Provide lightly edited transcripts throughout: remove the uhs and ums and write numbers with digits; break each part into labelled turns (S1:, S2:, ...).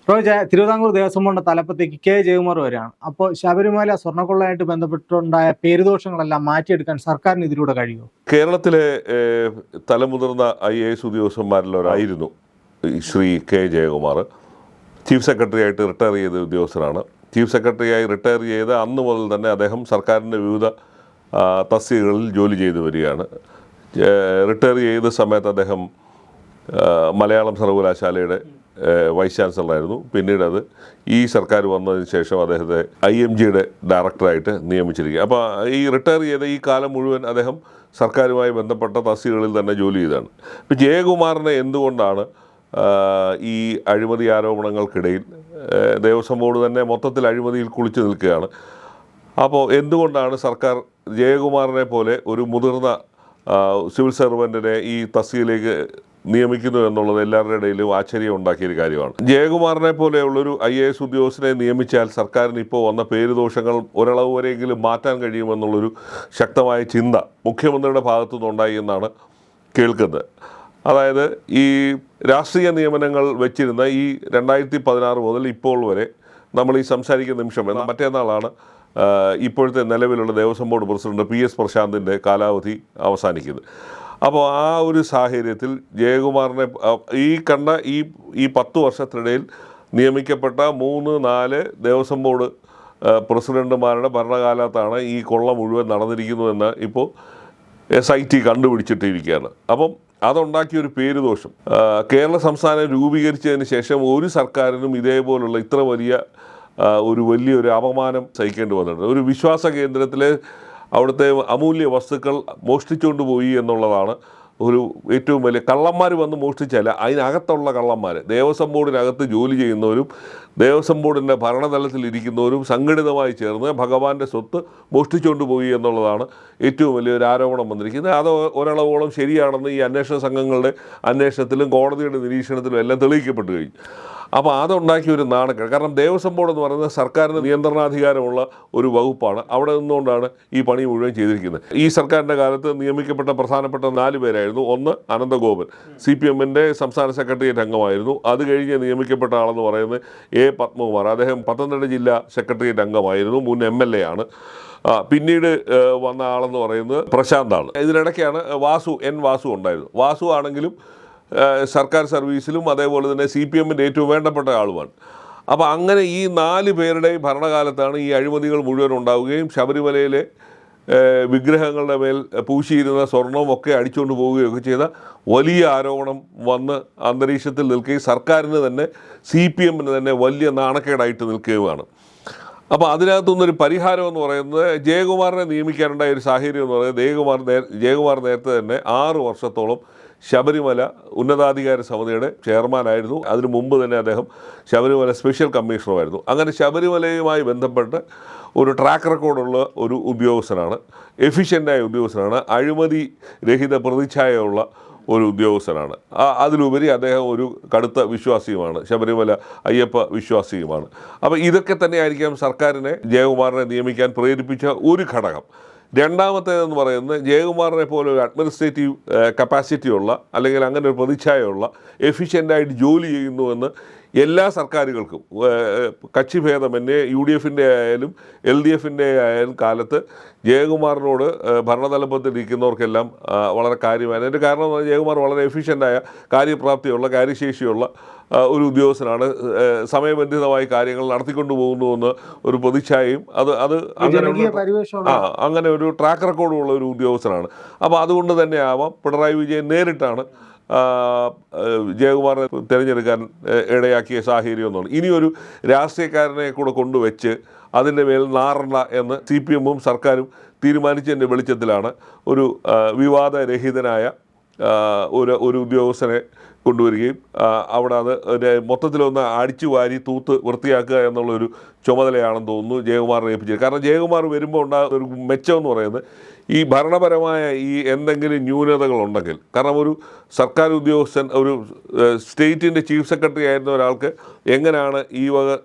S1: തിരുവിതാംകൂർ ദേവസ്വം ബോർഡിന്റെ തലപ്പത്തേക്ക് കെ ജയകുമാർ വരികയാണ്. അപ്പോൾ ശബരിമല സ്വർണ്ണക്കൊള്ളയായിട്ട് ബന്ധപ്പെട്ടുണ്ടായ പേരുദോഷങ്ങളെല്ലാം മാറ്റിയെടുക്കാൻ സർക്കാരിന് ഇതിലൂടെ കഴിയുമോ?
S2: കേരളത്തിലെ തലമുതിർന്ന IAS ഉദ്യോഗസ്ഥന്മാരിലൊരായിരുന്നു ശ്രീ കെ ജയകുമാർ. ചീഫ് സെക്രട്ടറി ആയിട്ട് റിട്ടയർ ചെയ്ത ഉദ്യോഗസ്ഥനാണ്. ചീഫ് സെക്രട്ടറിയായി റിട്ടയർ ചെയ്ത അന്ന് മുതൽ തന്നെ അദ്ദേഹം സർക്കാരിൻ്റെ വിവിധ തസ്തികകളിൽ ജോലി ചെയ്തു വരികയാണ്. റിട്ടയർ ചെയ്ത സമയത്ത് അദ്ദേഹം മലയാളം സർവകലാശാലയുടെ വൈസ് ചാൻസലറായിരുന്നു. പിന്നീട് അത് ഈ സർക്കാർ വന്നതിന് ശേഷം അദ്ദേഹത്തെ IMGയുടെ ഡയറക്ടറായിട്ട് നിയമിച്ചിരിക്കുക. അപ്പോൾ ഈ റിട്ടയർ ചെയ്ത ഈ കാലം മുഴുവൻ അദ്ദേഹം സർക്കാരുമായി ബന്ധപ്പെട്ട തസ്തികകളിൽ തന്നെ ജോലി ചെയ്തതാണ്. ഇപ്പോൾ ജയകുമാറിനെ എന്തുകൊണ്ടാണ് ഈ അഴിമതി ആരോപണങ്ങൾക്കിടയിൽ ദേവസ്വം ബോർഡ് തന്നെ മൊത്തത്തിൽ അഴിമതിയിൽ കുളിച്ചു നിൽക്കുകയാണ്. അപ്പോൾ എന്തുകൊണ്ടാണ് സർക്കാർ ജയകുമാറിനെ പോലെ ഒരു മുതിർന്ന സിവിൽ സർവൻറ്റിനെ ഈ തസ്തികയിലേക്ക് നിയമിക്കുന്നു എന്നുള്ളത് എല്ലാവരുടെ ഇടയിലും ആശ്ചര്യം ഉണ്ടാക്കിയൊരു കാര്യമാണ്. ജയകുമാറിനെ പോലെയുള്ളൊരു IAS ഉദ്യോഗസ്ഥനെ നിയമിച്ചാൽ സർക്കാരിന് ഇപ്പോൾ വന്ന പേരുദോഷങ്ങൾ ഒരളവ് വരെയെങ്കിലും മാറ്റാൻ കഴിയുമെന്നുള്ളൊരു ശക്തമായ ചിന്ത മുഖ്യമന്ത്രിയുടെ ഭാഗത്തുനിന്നുണ്ടായി എന്നാണ് കേൾക്കുന്നത്. അതായത് ഈ രാഷ്ട്രീയ നിയമനങ്ങൾ വെച്ചിരുന്ന ഈ 2016 മുതൽ ഇപ്പോൾ വരെ നമ്മൾ ഈ സംസാരിക്കുന്ന നിമിഷം മറ്റന്നാളാണ് ഇപ്പോഴത്തെ നിലവിലുള്ള ദേവസ്വം ബോർഡ് പ്രസിഡന്റ് PS പ്രശാന്തിൻ്റെ കാലാവധി അവസാനിക്കുന്നത്. അപ്പോൾ ആ ഒരു സാഹചര്യത്തിൽ ജയകുമാറിനെ ഈ 10 വർഷത്തിനിടയിൽ നിയമിക്കപ്പെട്ട 3-4 ദേവസ്വം ബോർഡ് പ്രസിഡന്റുമാരുടെ ഭരണകാലത്താണ് ഈ കൊള്ള മുഴുവൻ നടന്നിരിക്കുന്നുവെന്ന് ഇപ്പോൾ SIT കണ്ടുപിടിച്ചിട്ടിരിക്കുകയാണ്. അപ്പം അതുണ്ടാക്കിയൊരു പേരുദോഷം കേരള സംസ്ഥാനം രൂപീകരിച്ചതിന് ശേഷം ഒരു സർക്കാരിനും ഇതേപോലുള്ള ഇത്ര വലിയൊരു അപമാനം സഹിക്കേണ്ടി വന്നിട്ടുണ്ട്. ഒരു വിശ്വാസ കേന്ദ്രത്തിലെ അവിടുത്തെ അമൂല്യ വസ്തുക്കൾ മോഷ്ടിച്ചുകൊണ്ട് പോയി എന്നുള്ളതാണ് ഒരു ഏറ്റവും വലിയ. കള്ളന്മാർ വന്ന് മോഷ്ടിച്ചല്ല, അതിനകത്തുള്ള കള്ളന്മാർ, ദേവസ്വം ബോർഡിനകത്ത് ജോലി ചെയ്യുന്നവരും ദേവസ്വം ബോർഡിൻ്റെ ഭരണതലത്തിൽ ഇരിക്കുന്നവരും സംഘടിതമായി ചേർന്ന് ഭഗവാന്റെ സ്വത്ത് മോഷ്ടിച്ചുകൊണ്ട് പോയി എന്നുള്ളതാണ് ഏറ്റവും വലിയൊരു ആരോപണം വന്നിരിക്കുന്നത്. അത് ഒരളവോളം ശരിയാണെന്ന് ഈ അന്വേഷണ സംഘങ്ങളുടെ അന്വേഷണത്തിലും കോടതിയുടെ നിരീക്ഷണത്തിലും എല്ലാം തെളിയിക്കപ്പെട്ടു കഴിഞ്ഞു. അപ്പോൾ അതുണ്ടാക്കിയ ഒരു നാണക്കേട്. കാരണം ദേവസ്വം ബോർഡ് എന്ന് പറയുന്നത് സർക്കാരിന് നിയന്ത്രണാധികാരമുള്ള ഒരു വകുപ്പാണ്. അവിടെ നിന്നുകൊണ്ടാണ് ഈ പണി മുഴുവൻ ചെയ്തിരിക്കുന്നത്. ഈ സർക്കാരിൻ്റെ കാലത്ത് നിയമിക്കപ്പെട്ട പ്രധാനപ്പെട്ട 4 പേരായിരുന്നു. ഒന്ന് അനന്തഗോപൻ, CPMൻ്റെ സംസ്ഥാന സെക്രട്ടേറിയറ്റ് അംഗമായിരുന്നു. അത് കഴിഞ്ഞ് നിയമിക്കപ്പെട്ട ആളെന്ന് പറയുന്നത് A പത്മകുമാർ. അദ്ദേഹം പത്തനംതിട്ട ജില്ലാ സെക്രട്ടേറിയറ്റ് അംഗമായിരുന്നു, മുൻ MLA ആണ്. പിന്നീട് വന്ന ആളെന്ന് പറയുന്നത് പ്രശാന്താണ്. ഇതിനിടയ്ക്കാണ് വാസു ഉണ്ടായിരുന്നു. വാസു ആണെങ്കിലും സർക്കാർ സർവീസിലും അതേപോലെ തന്നെ CPMൻ്റെ ഏറ്റവും വേണ്ടപ്പെട്ട ആളുമാണ്. അപ്പോൾ അങ്ങനെ ഈ 4 പേരുടെയും ഭരണകാലത്താണ് ഈ അഴിമതികൾ മുഴുവൻ ഉണ്ടാവുകയും ശബരിമലയിലെ വിഗ്രഹങ്ങളുടെ മേൽ പൂശിയിരുന്ന സ്വർണവും ഒക്കെ അടിച്ചുകൊണ്ട് പോവുകയൊക്കെ ചെയ്ത വലിയ ആരോപണം വന്ന് അന്തരീക്ഷത്തിൽ നിൽക്കുകയും സർക്കാരിന് തന്നെ CPMന് തന്നെ വലിയ നാണക്കേടായിട്ട് നിൽക്കുകയുമാണ്. അപ്പോൾ അതിനകത്തുനിന്നൊരു പരിഹാരം എന്ന് പറയുന്നത് ജയകുമാറിനെ നിയമിക്കാനുണ്ടായ ഒരു സാഹചര്യം എന്ന് പറയുന്നത് ജയകുമാർ നേരത്തെ തന്നെ 6 വർഷത്തോളം ശബരിമല ഉന്നതാധികാര സമിതിയുടെ ചെയർമാനായിരുന്നു. അതിനു മുമ്പ് തന്നെ അദ്ദേഹം ശബരിമല സ്പെഷ്യൽ കമ്മീഷണറുമായിരുന്നു. അങ്ങനെ ശബരിമലയുമായി ബന്ധപ്പെട്ട് ഒരു ട്രാക്ക് റെക്കോർഡുള്ള ഒരു ഉദ്യോഗസ്ഥനാണ്, എഫിഷ്യൻ്റായ ഉദ്യോഗസ്ഥനാണ്, അഴിമതി രഹിത പ്രതിച്ഛായയുള്ള ഒരു ഉദ്യോഗസ്ഥനാണ്. അതിലുപരി അദ്ദേഹം ഒരു കടുത്ത വിശ്വാസിയുമാണ്, ശബരിമല അയ്യപ്പ വിശ്വാസിയുമാണ്. അപ്പോൾ ഇതൊക്കെ തന്നെയായിരിക്കാം സർക്കാരിനെ ജയകുമാറിനെ നിയമിക്കാൻ പ്രേരിപ്പിച്ച ഒരു ഘടകം. രണ്ടാമത്തേതെന്ന് പറയുന്നത് ജയകുമാറിനെ പോലെ ഒരു അഡ്മിനിസ്ട്രേറ്റീവ് കപ്പാസിറ്റിയുള്ള അല്ലെങ്കിൽ അങ്ങനെ ഒരു പ്രതിച്ഛായയുള്ള എഫിഷ്യൻ്റായിട്ട് ജോലി ചെയ്യുന്നുവെന്ന് എല്ലാ സർക്കാരുകൾക്കും കക്ഷിഭേദമന്യേ UDFൻ്റെ ആയാലും LDFൻ്റെ ആയാലും കാലത്ത് ജയകുമാറിനോട് ഭരണതലപ്പത്തിരിക്കുന്നവർക്കെല്ലാം വളരെ കാര്യമായിരുന്നു. അതിൻ്റെ കാരണം എന്ന് പറഞ്ഞാൽ ജയകുമാർ വളരെ എഫിഷ്യൻ്റായ കാര്യപ്രാപ്തിയുള്ള കാര്യശേഷിയുള്ള ഒരു ഉദ്യോഗസ്ഥനാണ്. സമയബന്ധിതമായി കാര്യങ്ങൾ നടത്തിക്കൊണ്ടു പോകുന്നുവെന്ന് ഒരു പ്രതിച്ഛായയും അങ്ങനെ ഒരു ട്രാക്ക് റെക്കോർഡുള്ള ഒരു ഉദ്യോഗസ്ഥനാണ്. അപ്പോൾ അതുകൊണ്ട് തന്നെ ആവാം പിണറായി വിജയൻ നേരിട്ടാണ് ജയകുമാറിനെ തിരഞ്ഞെടുക്കാൻ ഇടയാക്കിയ സാഹചര്യം എന്നുള്ളത്. ഇനിയൊരു രാഷ്ട്രീയക്കാരനെ കൂടെ കൊണ്ടുവച്ച് അതിൻ്റെ മേൽ നാറണ്ട എന്ന് CPMും സർക്കാരും തീരുമാനിച്ചതിൻ്റെ വെളിച്ചത്തിലാണ് ഒരു വിവാദരഹിതനായ ഒരു ഉദ്യോഗസ്ഥനെ കൊണ്ടുവരികയും അവിടെ അത് മൊത്തത്തിലൊന്ന് അടിച്ചു വാരി തൂത്ത് വൃത്തിയാക്കുക എന്നുള്ളൊരു ചുമതലയാണെന്ന് തോന്നുന്നു ജയകുമാറിനെ ഏൽപ്പിച്ചത്. കാരണം ജയകുമാർ വരുമ്പോൾ ഉണ്ടാകുന്ന ഒരു മെച്ചമെന്ന് പറയുന്നത് ഈ ഭരണപരമായ ഈ എന്തെങ്കിലും ന്യൂനതകളുണ്ടെങ്കിൽ, കാരണം ഒരു സർക്കാർ ഉദ്യോഗസ്ഥൻ ഒരു സ്റ്റേറ്റിൻ്റെ ചീഫ് സെക്രട്ടറി ആയിരുന്ന ഒരാൾക്ക് എങ്ങനെയാണ് ഈ വക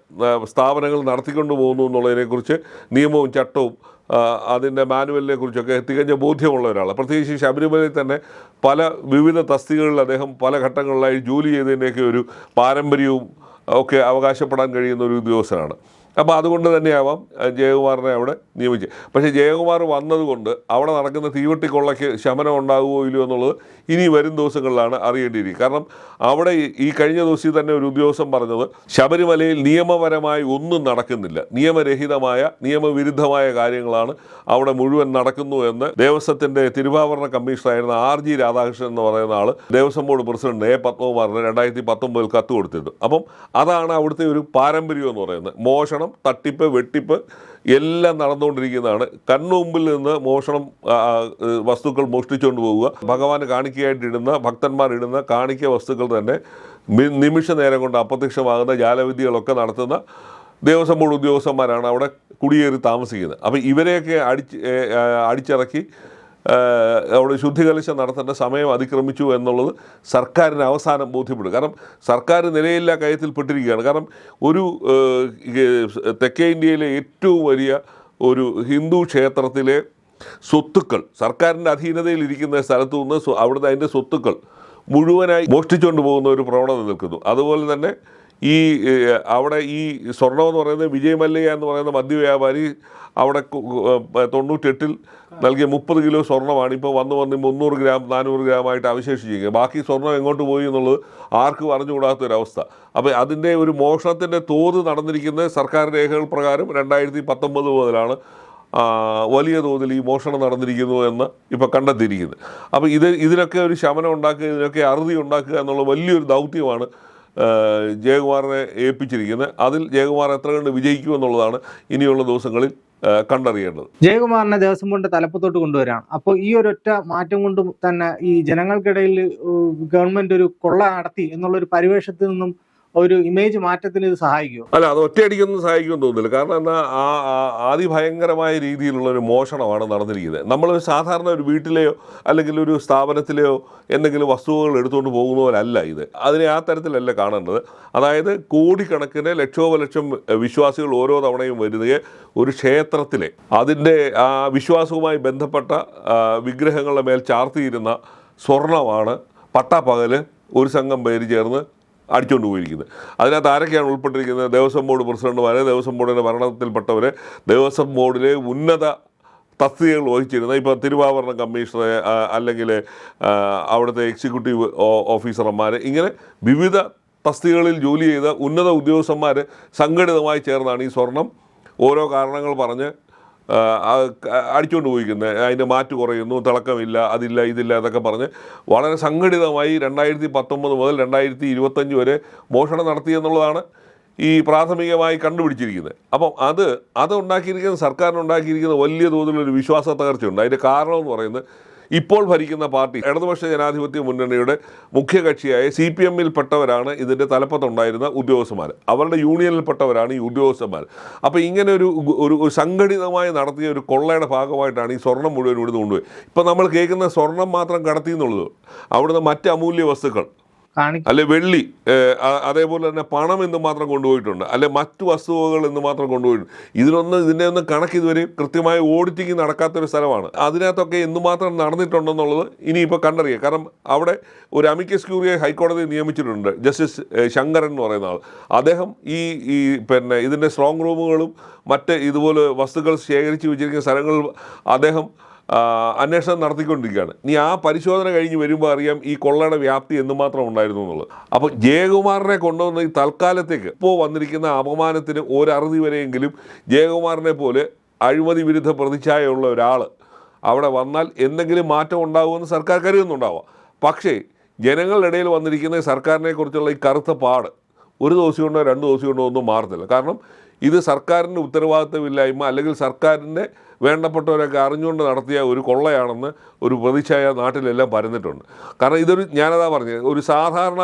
S2: സ്ഥാപനങ്ങൾ നടത്തിക്കൊണ്ട് പോകുന്നു എന്നുള്ളതിനെക്കുറിച്ച് നിയമവും ചട്ടവും അതിൻ്റെ മാനുവലിനെ കുറിച്ചൊക്കെ തികഞ്ഞ ബോധ്യമുള്ള ഒരാൾ. പ്രത്യേകിച്ച് ശബരിമലയിൽ തന്നെ വിവിധ തസ്തികകളിൽ അദ്ദേഹം പല ഘട്ടങ്ങളിലായി ജോലി ചെയ്തതിൻ്റെയൊക്കെ ഒരു പാരമ്പര്യവും ഒക്കെ അവകാശപ്പെടാൻ കഴിയുന്ന ഒരു ഉദ്യോഗസ്ഥനാണ്. അപ്പോൾ അതുകൊണ്ട് തന്നെയാവാം ജയകുമാറിനെ അവിടെ നിയമിച്ചത്. പക്ഷേ ജയകുമാർ വന്നതുകൊണ്ട് അവിടെ നടക്കുന്ന തീവട്ടിക്കൊള്ളയ്ക്ക് ശമനം ഉണ്ടാകുമോ ഇല്ലയോ എന്നുള്ളത് ഇനി വരും ദിവസങ്ങളിലാണ് അറിയേണ്ടിയിരിക്കുക. കാരണം അവിടെ ഈ കഴിഞ്ഞ ദിവസം തന്നെ ഒരു ഉദ്യോഗസ്ഥൻ പറഞ്ഞത് ശബരിമലയിൽ നിയമപരമായി ഒന്നും നടക്കുന്നില്ല, നിയമരഹിതമായ നിയമവിരുദ്ധമായ കാര്യങ്ങളാണ് അവിടെ മുഴുവൻ നടക്കുന്നു എന്ന് ദേവസ്വത്തിൻ്റെ തിരുവാഭരണ കമ്മീഷണറായിരുന്ന RG രാധാകൃഷ്ണൻ എന്ന് പറയുന്ന ആൾ ദേവസ്വം ബോർഡ് പ്രസിഡന്റ് A പത്മകുമാറിന് 2019 കത്ത് കൊടുത്തിരുന്നു. അപ്പം അതാണ് അവിടുത്തെ ഒരു പാരമ്പര്യം എന്ന് പറയുന്നത്. മോഷണം, തട്ടിപ്പ്, വെട്ടിപ്പ് എല്ലാം നടന്നുകൊണ്ടിരിക്കുന്നതാണ്. കണ്ണുമുമ്പിൽ നിന്ന് മോഷണം, വസ്തുക്കൾ മോഷ്ടിച്ചുകൊണ്ട് പോവുക, ഭഗവാന് കാണിക്കയായിട്ടിടുന്ന ഭക്തന്മാരിടുന്ന കാണിക്ക വസ്തുക്കൾ തന്നെ നിമിഷ നേരം കൊണ്ട് അപ്രത്യക്ഷമാകുന്ന ജാലവിദ്യകളൊക്കെ നടത്തുന്ന ദേവസ്വം ബോർഡ് ഉദ്യോഗസ്ഥന്മാരാണ് അവിടെ കുടിയേറി താമസിക്കുന്നത്. അപ്പോൾ ഇവരെയൊക്കെ അടിച്ചിറക്കി അവിടെ ശുദ്ധികലശം നടത്തേണ്ട സമയം അതിക്രമിച്ചു എന്നുള്ളത് സർക്കാരിന് അവസാനം ബോധ്യപ്പെടും. കാരണം സർക്കാർ നിലയില്ലാ കയത്തിൽപ്പെട്ടിരിക്കുകയാണ്. കാരണം ഒരു തെക്കേ ഇന്ത്യയിലെ ഏറ്റവും വലിയ ഒരു ഹിന്ദു ക്ഷേത്രത്തിലെ സ്വത്തുക്കൾ സർക്കാരിൻ്റെ അധീനതയിലിരിക്കുന്ന സ്ഥലത്തു നിന്ന് അവിടുത്തെ അതിൻ്റെ സ്വത്തുക്കൾ മുഴുവനായി മോഷ്ടിച്ചുകൊണ്ട് പോകുന്ന ഒരു പ്രവണത നിൽക്കുന്നു. അതുപോലെ തന്നെ ഈ അവിടെ ഈ സ്വർണം എന്ന് പറയുന്നത് വിജയ് മല്യ എന്ന് പറയുന്ന മദ്യവ്യാപാരി അവിടെ 98 നൽകിയ 30 കിലോ സ്വർണ്ണമാണ് ഇപ്പോൾ വന്ന് 300 ഗ്രാം 400 ഗ്രാമായിട്ട് അവശേഷിച്ചിരിക്കുക. ബാക്കി സ്വർണം എങ്ങോട്ട് പോയി എന്നുള്ളത് ആർക്കും അറിഞ്ഞുകൂടാത്തൊരവസ്ഥ. അപ്പോൾ അതിൻ്റെ ഒരു മോഷണത്തിൻ്റെ തോത് നടന്നിരിക്കുന്നത് സർക്കാർ രേഖകൾ പ്രകാരം 2019 മുതലാണ് വലിയ തോതിൽ ഈ മോഷണം നടന്നിരിക്കുന്നു എന്ന് ഇപ്പോൾ കണ്ടെത്തിയിരിക്കുന്നത്. അപ്പോൾ ഇതിനൊക്കെ ഒരു ശമനം ഉണ്ടാക്കുക, ഇതിനൊക്കെ അറുതി ഉണ്ടാക്കുക എന്നുള്ള വലിയൊരു ദൗത്യമാണ് ജയകുമാറിനെ ഏൽപ്പിച്ചിരിക്കുന്നത്. അതിൽ ജയകുമാർ എത്ര കണ്ട് വിജയിക്കുമെന്നുള്ളതാണ് ഇനിയുള്ള ദിവസങ്ങളിൽ കണ്ടറിയേണ്ടത്.
S1: ജയകുമാറിനെ ദേവസ്വം ബോർഡിന്റെ തലപ്പത്തോട്ട് കൊണ്ടുവരാണ്. അപ്പോൾ ഈ ഒരൊറ്റ മാറ്റം കൊണ്ട് തന്നെ ഈ ജനങ്ങൾക്കിടയിൽ ഗവൺമെന്റ് ഒരു കൊള്ള നടത്തി എന്നുള്ളൊരു പരിവേഷത്തിൽ നിന്നും ഒരു ഇമേജ് മാറ്റത്തിന് ഇത് സഹായിക്കുമോ?
S2: അല്ല, അത് ഒറ്റയടിക്കൊന്നും സഹായിക്കുമെന്ന് തോന്നുന്നില്ല. കാരണം എന്നാൽ അതിഭയങ്കരമായ രീതിയിലുള്ള ഒരു മോഷണമാണ് നടന്നിരിക്കുന്നത്. നമ്മൾ സാധാരണ ഒരു വീട്ടിലെയോ അല്ലെങ്കിൽ ഒരു സ്ഥാപനത്തിലെയോ എന്തെങ്കിലും വസ്തുവകൾ എടുത്തുകൊണ്ട് പോകുന്നവരല്ല ഇത്. അതിനെ ആ തരത്തിലല്ല കാണേണ്ടത്. അതായത് കോടിക്കണക്കിന് ലക്ഷോപലക്ഷം വിശ്വാസികൾ ഓരോ തവണയും വരുന്നത് ഒരു ക്ഷേത്രത്തിലെ അതിൻ്റെ ആ വിശ്വാസവുമായി ബന്ധപ്പെട്ട വിഗ്രഹങ്ങളുടെ മേൽ ചാർത്തിയിരുന്ന സ്വർണമാണ് പട്ടാപ്പകൽ ഒരു സംഘം പേര് ചേർന്ന് അടിച്ചുകൊണ്ട് പോയിരിക്കുന്നത്. അതിനകത്ത് ആരൊക്കെയാണ് ഉൾപ്പെട്ടിരിക്കുന്നത്? ദേവസ്വം ബോർഡ് പ്രസിഡന്റുമാർ, ദേവസ്വം ബോർഡിൻ്റെ ഭരണത്തിൽപ്പെട്ടവർ, ദേവസ്വം ബോർഡിലെ ഉന്നത തസ്തികകൾ വഹിച്ചിരുന്ന ഇപ്പോൾ തിരുവാഭരണ കമ്മീഷണർ അല്ലെങ്കിൽ അവിടുത്തെ എക്സിക്യൂട്ടീവ് ഓഫീസർമാർ, ഇങ്ങനെ വിവിധ തസ്തികകളിൽ ജോലി ചെയ്ത ഉന്നത ഉദ്യോഗസ്ഥന്മാർ സംഘടിതമായി ചേർന്നാണ് ഈ സ്വർണം ഓരോ കാരണങ്ങൾ പറഞ്ഞ് അടിച്ചുകൊണ്ട് പോയിരിക്കുന്നത്. അതിൻ്റെ മാറ്റ് കുറയുന്നു, തിളക്കമില്ല, അതില്ല, ഇതില്ല എന്നൊക്കെ പറഞ്ഞ് വളരെ സംഘടിതമായി 2019 മുതൽ 2025 വരെ മോഷണം നടത്തിയെന്നുള്ളതാണ് ഈ പ്രാഥമികമായി കണ്ടുപിടിച്ചിരിക്കുന്നത്. അപ്പം അത് ഉണ്ടാക്കിയിരിക്കുന്ന സർക്കാരിനുണ്ടാക്കിയിരിക്കുന്ന വലിയ തോതിലൊരു വിശ്വാസ തകർച്ചയുണ്ട്. അതിൻ്റെ കാരണം എന്ന് പറയുന്നത് ഇപ്പോൾ ഭരിക്കുന്ന പാർട്ടി ഇടതുപക്ഷ ജനാധിപത്യ മുന്നണിയുടെ മുഖ്യകക്ഷിയായ CPM-ൽപ്പെട്ടവരാണ് ഇതിൻ്റെ തലപ്പത്തുണ്ടായിരുന്ന ഉദ്യോഗസ്ഥന്മാർ. അവരുടെ യൂണിയനിൽപ്പെട്ടവരാണ് ഈ ഉദ്യോഗസ്ഥന്മാർ. അപ്പോൾ ഇങ്ങനെ ഒരു സംഘടിതമായി നടത്തിയ ഒരു കൊള്ളയുടെ ഭാഗമായിട്ടാണ് ഈ സ്വർണം മുഴുവൻ ഇവിടുന്ന് കൊണ്ടുപോയി. ഇപ്പോൾ നമ്മൾ കേൾക്കുന്ന സ്വർണം മാത്രം കടത്തി എന്നുള്ളത്, അവിടുന്ന് മറ്റ് അമൂല്യ വസ്തുക്കൾ അല്ലെ വെള്ളി, അതേപോലെ തന്നെ പണം എന്ന് മാത്രം കൊണ്ടുപോയിട്ടുണ്ട്, അല്ലെ മറ്റു വസ്തുവകൾ എന്ന് മാത്രം കൊണ്ടുപോയിട്ടുണ്ട്. ഇതിൻ്റെ ഒന്നും കണക്ക് ഇതുവരെ കൃത്യമായ ഓഡിറ്റിംഗ് നടക്കാത്തൊരു സ്ഥലമാണ്. അതിനകത്തൊക്കെ എന്തുമാത്രം നടന്നിട്ടുണ്ടെന്നുള്ളത് ഇനിയിപ്പോൾ കണ്ടറിയാം. കാരണം അവിടെ ഒരു അമിക്കസ് ക്യൂറിയെ ഹൈക്കോടതി നിയമിച്ചിട്ടുണ്ട്, ജസ്റ്റിസ് ശങ്കരൻ എന്ന് പറയുന്ന ആൾ. അദ്ദേഹം ഈ ഇതിൻ്റെ സ്ട്രോങ് റൂമുകളും മറ്റ് ഇതുപോലെ വസ്തുക്കൾ ശേഖരിച്ച് വെച്ചിരിക്കുന്ന സ്ഥലങ്ങളിൽ അദ്ദേഹം അന്വേഷണം നടത്തിക്കൊണ്ടിരിക്കുകയാണ്. ഇനി ആ പരിശോധന കഴിഞ്ഞ് വരുമ്പോൾ അറിയാം ഈ കൊള്ളയുടെ വ്യാപ്തി എന്തുമാത്രം ഉണ്ടായിരുന്നു എന്നുള്ളത്. അപ്പോൾ ജയകുമാറിനെ കൊണ്ടുവന്ന ഈ തൽക്കാലത്തേക്ക് ഇപ്പോൾ വന്നിരിക്കുന്ന അപമാനത്തിന് ഒരറുതി വരെയെങ്കിലും ജയകുമാറിനെ പോലെ അഴിമതി വിരുദ്ധ പ്രതിച്ഛായയുള്ള ഒരാൾ അവിടെ വന്നാൽ എന്തെങ്കിലും മാറ്റം ഉണ്ടാകുമെന്ന് സർക്കാർ കരുതുന്നുണ്ടാവാം. പക്ഷേ ജനങ്ങളുടെ ഇടയിൽ വന്നിരിക്കുന്ന സർക്കാരിനെ കുറിച്ചുള്ള ഈ കറുത്ത പാട് ഒരു ദിവസം കൊണ്ടോ 2 ദിവസം കൊണ്ടോ ഒന്നും മാറുന്നില്ല. കാരണം ഇത് സർക്കാരിൻ്റെ ഉത്തരവാദിത്തമില്ലായ്മ അല്ലെങ്കിൽ സർക്കാരിൻ്റെ വേണ്ടപ്പെട്ടവരൊക്കെ അറിഞ്ഞുകൊണ്ട് നടത്തിയ ഒരു കൊള്ളയാണെന്ന് ഒരു പ്രതിച്ഛായ നാട്ടിലെല്ലാം പരന്നിട്ടുണ്ട്. കാരണം ഞാനതാ പറഞ്ഞത്, ഒരു സാധാരണ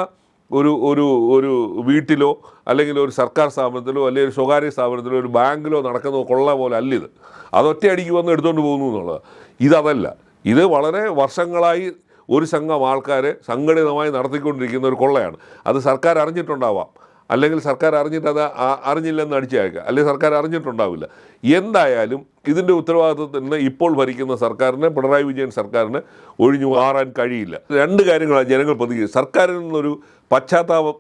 S2: ഒരു വീട്ടിലോ അല്ലെങ്കിൽ ഒരു സർക്കാർ സ്ഥാപനത്തിലോ അല്ലെങ്കിൽ ഒരു സ്വകാര്യ സ്ഥാപനത്തിലോ ഒരു ബാങ്കിലോ നടക്കുന്ന കൊള്ള പോലെ അല്ല ഇത്. അതൊറ്റയടിക്ക് വന്ന് എടുത്തുകൊണ്ട് പോകുന്നു എന്നുള്ളത്. ഇതല്ല, ഇത് വളരെ വർഷങ്ങളായി ഒരു സംഘം ആൾക്കാരെ സംഘടിതമായി നടത്തിക്കൊണ്ടിരിക്കുന്ന ഒരു കൊള്ളയാണ്. അത് സർക്കാർ അറിഞ്ഞിട്ടുണ്ടാവാം. അല്ലെങ്കിൽ സർക്കാർ അറിഞ്ഞിട്ട് അത് അറിഞ്ഞില്ലെന്ന് അടിച്ചേക്കാം, അല്ലെങ്കിൽ സർക്കാർ അറിഞ്ഞിട്ടുണ്ടാവില്ല. എന്തായാലും ഇതിൻ്റെ ഉത്തരവാദിത്വത്തിൽ നിന്ന് ഇപ്പോൾ ഭരിക്കുന്ന സർക്കാരിന്, പിണറായി വിജയൻ സർക്കാരിന് ഒഴിഞ്ഞു മാറാൻ കഴിയില്ല. രണ്ട് കാര്യങ്ങളാണ് ജനങ്ങൾ പ്രതികരിക്കുക. സർക്കാരിൽ നിന്നൊരു പശ്ചാത്താപം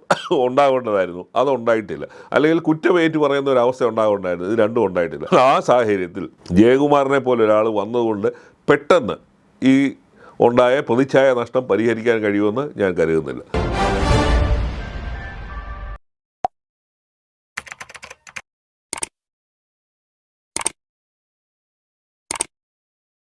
S2: ഉണ്ടാകേണ്ടതായിരുന്നു, അതുണ്ടായിട്ടില്ല. അല്ലെങ്കിൽ കുറ്റമേറ്റു പറയുന്ന ഒരു അവസ്ഥ ഉണ്ടാകേണ്ടതായിരുന്നു, ഇത് രണ്ടും ഉണ്ടായിട്ടില്ല. ആ സാഹചര്യത്തിൽ ജയകുമാറിനെ പോലെ ഒരാൾ വന്നതുകൊണ്ട് പെട്ടെന്ന് ഈ ഉണ്ടായ പ്രതിച്ഛായ നഷ്ടം പരിഹരിക്കാൻ കഴിയുമെന്ന് ഞാൻ കരുതുന്നില്ല.